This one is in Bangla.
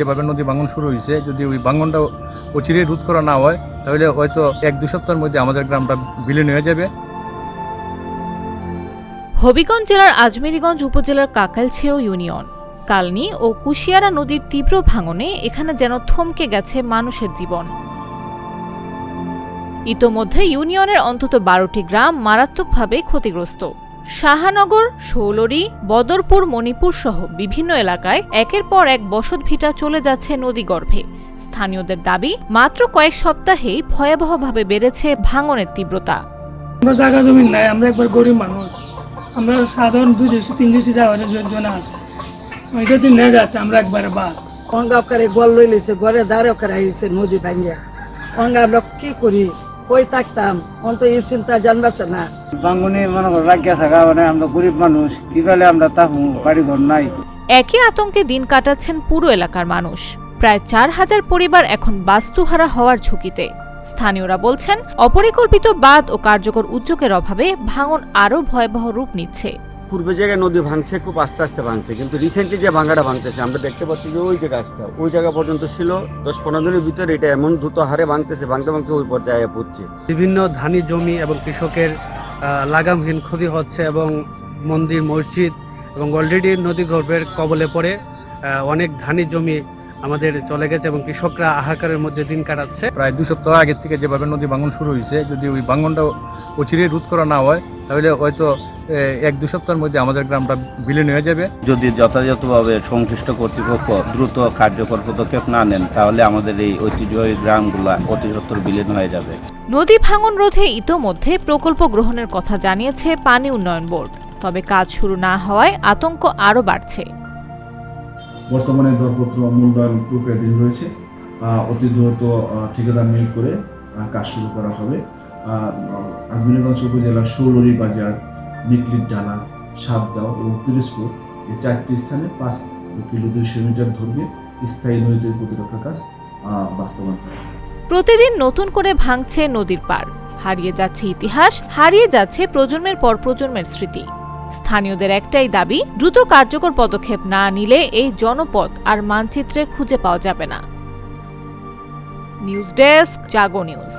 যেভাবে নদী ভাঙন শুরু হয়েছে, যদি ওই ভাঙনটা অচিরেই রোধ করা না হয় তাহলে হয়তো 1-2 সপ্তাহের মধ্যে আমাদের গ্রামটা বিলীন হয়ে যাবে। হবিগঞ্জ জেলার আজমেরীগঞ্জ উপজেলার কাকাইলছেও ইউনিয়ন কালনী ও কুশিয়ারা নদীর তীব্র ভাঙনে এখানে যেন থমকে গেছে মানুষের জীবন। ইতোমধ্যে ইউনিয়নের অন্তত 12টি গ্রাম মারাত্মকভাবে ক্ষতিগ্রস্ত। শাহানগর, শৌলরী, বদরপুর, মণিপুর সহ বিভিন্ন এলাকায় একের পর এক বসতভিটা চলে যাচ্ছে নদীগর্ভে। স্থানীয়দের দাবি, মাত্র কয়েক সপ্তাহেই ভয়াবহভাবে বেড়েছে ভাঙনের তীব্রতা। আমরা জায়গা জমি নাই, আমরা একবার গরিব মানুষ, আমরা সাধারণ 200-300 যাওয়ার জন্য আছে ওইটা দিন নেই যাচ্ছে আমরা একবারে বাদ অঙ্গা করে গল লই লিছে ঘরে দাঁড়ে করে আইছে নদী ভাঙিয়া অঙ্গা আমরা কি করি কই থাকতাম অন্ত এই চিন্তা জানবাছে না বাঙ্গুনি মনে করো রাখিয়া থাকা মানে আমরা গরিব মানুষ কিভাবে আমরা থাকবো, বাড়ি ঘর নাই। একই আতঙ্কে দিন কাটাচ্ছেন পুরো এলাকার মানুষ। প্রায় 4000 পরিবার এখন বাস্তুহারা হওয়ার ঝুঁকিতে। স্থানীয়রা বলছেন, অপরিকল্পিত বাঁধ ও কার্যকর উদ্যোগের অভাবে ভাঙন আরও ভয়াবহ রূপ নিচ্ছে। পূর্বে জায়গায় নদী ভাঙছে, খুব আস্তে আস্তে ভাঙছে, কিন্তু রিসেন্টলি যে ভাঙাটা ভাঙতেছে আমরা দেখতে পাচ্ছি যে ওই যে গাছটা ওই জায়গা পর্যন্ত ছিল, 10-15 দিনের ভিতরে এটা এমন দ্রুত হারে ভাঙতেছে, ভাঙতে ভাঙতে ওই পর্যায়ে পড়ছে। বিভিন্ন ধানি জমি এবং কৃষকের লাগামহীন ক্ষতি হচ্ছে এবং মন্দির, মসজিদ এবং অলরেডি নদী গর্ভের কবলে পড়ে অনেক ধানি জমি আমাদের চলে গেছে এবং কৃষকরা হাহাকারের মধ্যে দিন কাটাচ্ছে। প্রায় 2 সপ্তাহ আগের থেকে যেভাবে নদী ভাঙন শুরু হয়েছে, যদি ওই ভাঙনটা অচিরেই রোধ করা না হয় তাহলে হয়তো 1-2 সপ্তাহের মধ্যে আমাদের গ্রামটা বিলীন হয়ে যাবে। যদি যথাযথভাবে সংশ্লিষ্ট কর্তৃপক্ষ দ্রুত কার্যকর পদক্ষেপ না নেন তাহলে আমাদের এই ঐতিহ্যবাহী গ্রামগুলা অতি সত্বর বিলীন হয়ে যাবে। নদী ভাঙন রোধে ইতোমধ্যে প্রকল্প গ্রহণের কথা জানিয়েছে পানি উন্নয়ন বোর্ড, তবে কাজ শুরু না হওয়ায় আতঙ্ক আরও বাড়ছে। বর্তমানে দরপত্র মূল্যায়ন প্রক্রিয়াধীন রয়েছে, অতি দ্রুত ঠিকাদার নিয়োগ করে কাজ শুরু করা হবে। আজমেরীগঞ্জ উপজেলার শৌলরী বাজার, নিকলির ডালা, সাতগাঁও এবং পিরোজপুর এই 4টি স্থানে 5 কিলো 200 মিটার ধরে স্থায়ী নদী প্রতিরক্ষা কাজ বাস্তবায়ন করা। প্রতিদিন নতুন করে ভাঙছে নদীর পাড়, হারিয়ে যাচ্ছে ইতিহাস, হারিয়ে যাচ্ছে প্রজন্মের পর প্রজন্মের স্মৃতি। স্থানীয়দের একটাই দাবি, দ্রুত কার্যকর পদক্ষেপ না নিলে এই জনপদ আর মানচিত্রে খুঁজে পাওয়া যাবে না। নিউজ ডেস্ক, জাগো নিউজ।